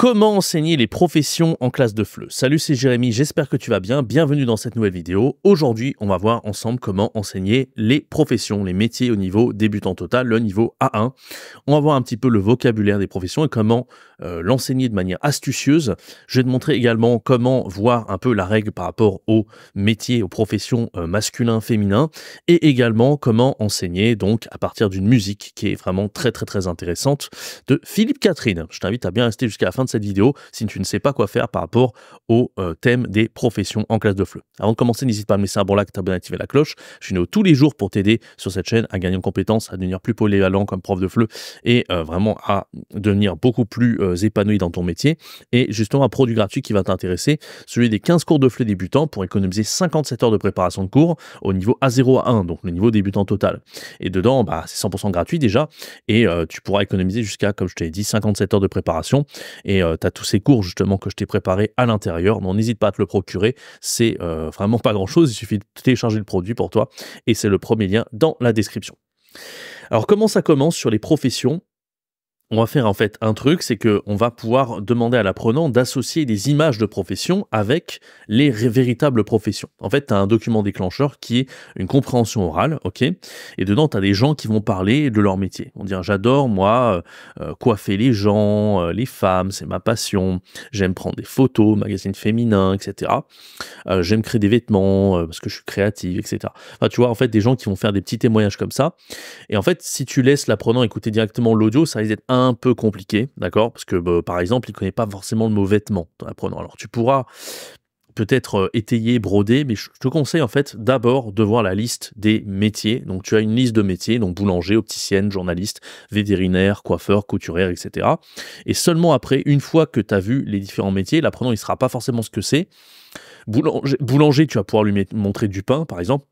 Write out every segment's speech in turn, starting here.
Comment enseigner les professions en classe de FLE? Salut, c'est Jérémy, j'espère que tu vas bien. Bienvenue dans cette nouvelle vidéo. Aujourd'hui, on va voir ensemble comment enseigner les professions, les métiers au niveau débutant total, le niveau A1. On va voir un petit peu le vocabulaire des professions et comment l'enseigner de manière astucieuse. Je vais te montrer également comment voir un peu la règle par rapport aux métiers, aux professions masculins, féminins et également comment enseigner donc à partir d'une musique qui est vraiment très intéressante de Philippe Catherine. Je t'invite à bien rester jusqu'à la fin de cette vidéo si tu ne sais pas quoi faire par rapport au thème des professions en classe de FLE. Avant de commencer, n'hésite pas à me laisser un bon like, t'abonner, activer la cloche. Je suis né tous les jours pour t'aider sur cette chaîne à gagner en compétences, à devenir plus polyvalent comme prof de FLE et vraiment à devenir beaucoup plus épanoui dans ton métier. Et justement, un produit gratuit qui va t'intéresser, celui des 15 cours de FLE débutants pour économiser 57 heures de préparation de cours au niveau A0 à 1, donc le niveau débutant total. Et dedans, c'est 100% gratuit déjà et tu pourras économiser jusqu'à, comme je t'ai dit, 57 heures de préparation. Et tu as tous ces cours justement que je t'ai préparés à l'intérieur. Donc n'hésite pas à te le procurer. C'est vraiment pas grand-chose. Il suffit de télécharger le produit pour toi. Et c'est le premier lien dans la description. Alors comment ça commence sur les professions ? On va faire en fait un truc, c'est qu'on va pouvoir demander à l'apprenant d'associer des images de profession avec les véritables professions. En fait, tu as un document déclencheur qui est une compréhension orale, ok ? Et dedans, tu as des gens qui vont parler de leur métier. Ils vont dire, j'adore, moi, coiffer les gens, les femmes, c'est ma passion. J'aime prendre des photos, magazines féminins, etc. J'aime créer des vêtements parce que je suis créative, etc. Enfin, tu vois, en fait, des gens qui vont faire des petits témoignages comme ça. Et en fait, si tu laisses l'apprenant écouter directement l'audio, ça risque d'être un peu compliqué, d'accord? Parce que, par exemple, il ne connaît pas forcément le mot vêtement, ton apprenant. Alors, tu pourras peut-être étayer, broder, mais je te conseille en fait d'abord de voir la liste des métiers. Donc, tu as une liste de métiers, donc boulanger, opticienne, journaliste, vétérinaire, coiffeur, couturière, etc. Et seulement après, une fois que tu as vu les différents métiers, l'apprenant, il ne saura pas forcément ce que c'est. Boulanger, tu vas pouvoir lui montrer du pain, par exemple.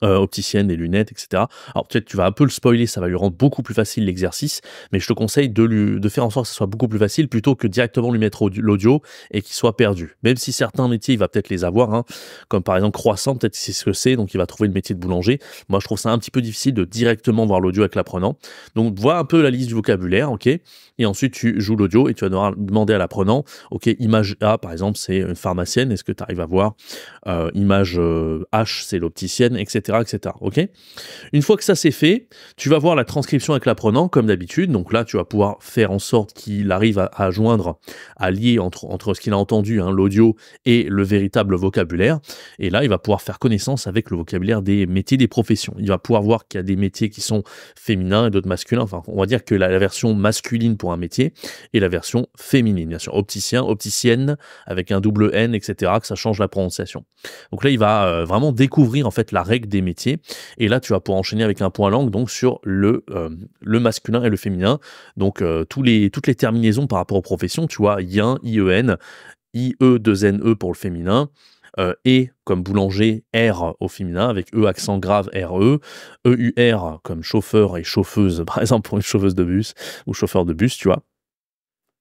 Opticienne, des lunettes, etc. Alors peut-être tu vas un peu le spoiler, ça va lui rendre beaucoup plus facile l'exercice, mais je te conseille de faire en sorte que ce soit beaucoup plus facile plutôt que directement lui mettre l'audio et qu'il soit perdu. Même si certains métiers, il va peut-être les avoir, hein, comme par exemple croissant, peut-être qu'il sait ce que c'est, donc il va trouver le métier de boulanger. Moi, je trouve ça un petit peu difficile de directement voir l'audio avec l'apprenant. Donc vois un peu la liste du vocabulaire, ok, et ensuite tu joues l'audio et tu vas devoir demander à l'apprenant, ok, image A, par exemple, c'est une pharmacienne, est-ce que tu arrives à voir image H, c'est l'opticienne, etc. Ok. Une fois que ça c'est fait, tu vas voir la transcription avec l'apprenant comme d'habitude. Donc là, tu vas pouvoir faire en sorte qu'il arrive à joindre, à lier entre ce qu'il a entendu, hein, l'audio et le véritable vocabulaire. Et là, il va pouvoir faire connaissance avec le vocabulaire des métiers, des professions. Il va pouvoir voir qu'il y a des métiers qui sont féminins et d'autres masculins. Enfin, on va dire que la version masculine pour un métier et la version féminine, bien sûr. Opticien, opticienne avec un double N, etc. Que ça change la prononciation. Donc là, il va vraiment découvrir en fait la règle des métiers, et là tu vas pouvoir enchaîner avec un point langue donc sur le masculin et le féminin, donc toutes les terminaisons par rapport aux professions, tu vois, ien, ien, ie2ne pour le féminin, et comme boulanger, R au féminin avec E accent grave RE, EUR comme chauffeur et chauffeuse, par exemple pour une chauffeuse de bus ou chauffeur de bus, tu vois.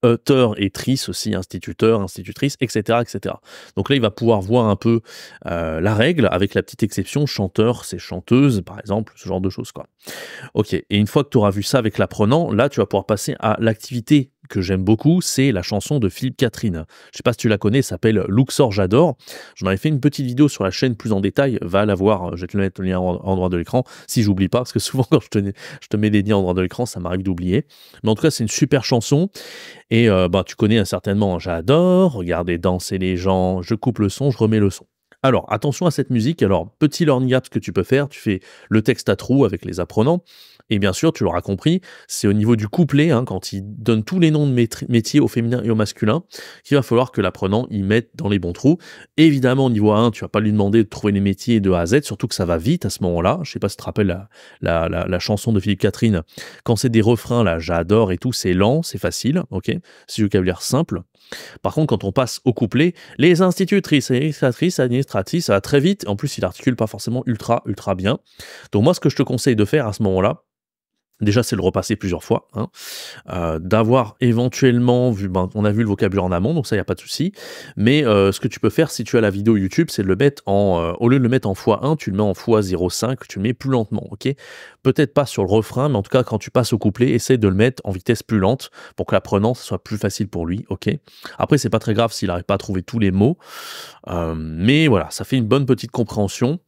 Auteur et trice aussi, instituteur, institutrice, etc., etc. Donc là, il va pouvoir voir un peu la règle, avec la petite exception, chanteur, c'est chanteuse, par exemple, ce genre de choses, quoi. Ok, et une fois que tu auras vu ça avec l'apprenant, là, tu vas pouvoir passer à l'activité que j'aime beaucoup, c'est la chanson de Philippe Catherine. Je sais pas si tu la connais, elle s'appelle Luxor J'adore. J'en avais fait une petite vidéo sur la chaîne plus en détail, va la voir, je vais te mettre le lien en droit de l'écran, si j'oublie pas, parce que souvent quand je te mets des liens en droit de l'écran, ça m'arrive d'oublier. Mais en tout cas, c'est une super chanson, et tu connais certainement, j'adore, regarder danser les gens, je coupe le son, je remets le son. Alors, attention à cette musique. Alors, petit learning app, ce que tu peux faire, tu fais le texte à trous avec les apprenants. Et bien sûr, tu l'auras compris, c'est au niveau du couplet, hein, quand il donne tous les noms de métiers au féminin et au masculin, qu'il va falloir que l'apprenant y mette dans les bons trous. Évidemment, au niveau 1, tu vas pas lui demander de trouver les métiers de A à Z, surtout que ça va vite à ce moment-là. Je sais pas si tu te rappelles la chanson de Philippe Catherine. Quand c'est des refrains, là, j'adore et tout, c'est lent, c'est facile, ok? C'est du vocabulaire simple. Par contre, quand on passe au couplet, les institutrices, administratrices, ça va très vite. En plus, il articule pas forcément ultra bien. Donc moi, ce que je te conseille de faire à ce moment-là, Déjà, c'est le repasser plusieurs fois, hein. D'avoir éventuellement vu, ben, on a vu le vocabulaire en amont, donc ça, il y a pas de souci. Mais ce que tu peux faire si tu as la vidéo YouTube, c'est de le mettre en, au lieu de le mettre en x1, tu le mets en x0,5, tu le mets plus lentement, OK? Peut-être pas sur le refrain, mais en tout cas, quand tu passes au couplet, essaye de le mettre en vitesse plus lente pour que l'apprenant, ce soit plus facile pour lui, OK? Après, c'est pas très grave s'il n'arrive pas à trouver tous les mots, mais voilà, ça fait une bonne petite compréhension.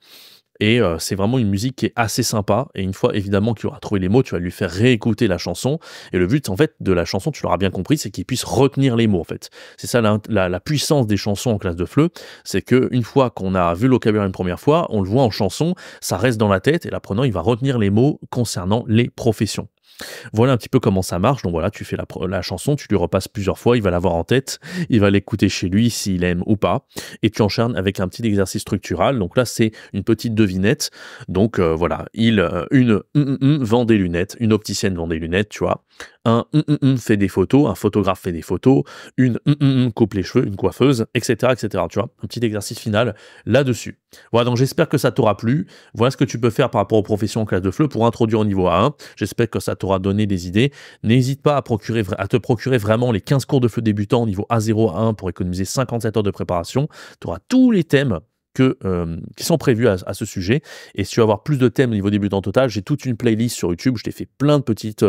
Et c'est vraiment une musique qui est assez sympa et une fois évidemment qu'il aura trouvé les mots, tu vas lui faire réécouter la chanson et le but en fait de la chanson, tu l'auras bien compris, c'est qu'il puisse retenir les mots en fait. C'est ça la puissance des chansons en classe de FLE, c'est qu'une fois qu'on a vu le vocabulaire une première fois, on le voit en chanson, ça reste dans la tête et l'apprenant il va retenir les mots concernant les professions. Voilà un petit peu comment ça marche. Donc voilà, tu fais la chanson, tu lui repasses plusieurs fois, il va l'avoir en tête, il va l'écouter chez lui s'il aime ou pas, et tu enchaînes avec un petit exercice structural. Donc là, c'est une petite devinette. Donc voilà, une vend des lunettes, une opticienne vend des lunettes, tu vois. Un fait des photos, un photographe fait des photos, une coupe les cheveux, une coiffeuse, etc., etc. Tu vois, un petit exercice final là-dessus. Voilà, donc j'espère que ça t'aura plu. Voilà ce que tu peux faire par rapport aux professions en classe de FLE pour introduire au niveau A1. J'espère que ça t'aura donné des idées. N'hésite pas à te procurer vraiment les 15 cours de FLE débutant au niveau A0 A1 pour économiser 57 heures de préparation. Tu auras tous les thèmes qui sont prévus à ce sujet. Et si tu veux avoir plus de thèmes au niveau débutant total, j'ai toute une playlist sur YouTube. Je t'ai fait plein de petites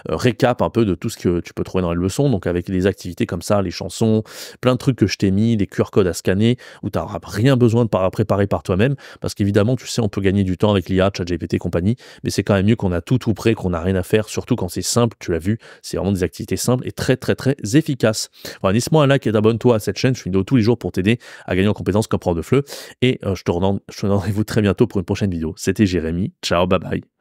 récaps un peu de tout ce que tu peux trouver dans les leçons. Donc avec des activités comme ça, les chansons, plein de trucs que je t'ai mis, des QR codes à scanner, où tu n'auras rien besoin de préparer par toi-même. Parce qu'évidemment, tu sais, on peut gagner du temps avec l'IA, ChatGPT et compagnie. Mais c'est quand même mieux qu'on a tout prêt, qu'on n'a rien à faire. Surtout quand c'est simple, tu l'as vu. C'est vraiment des activités simples et très, très, très efficaces. Voilà, laisse-moi un like et abonne-toi à cette chaîne. Je fais une vidéo tous les jours pour t'aider à gagner en compétences comme prof de FLE. Et je te donne rendez-vous très bientôt pour une prochaine vidéo. C'était Jérémy. Ciao, bye bye.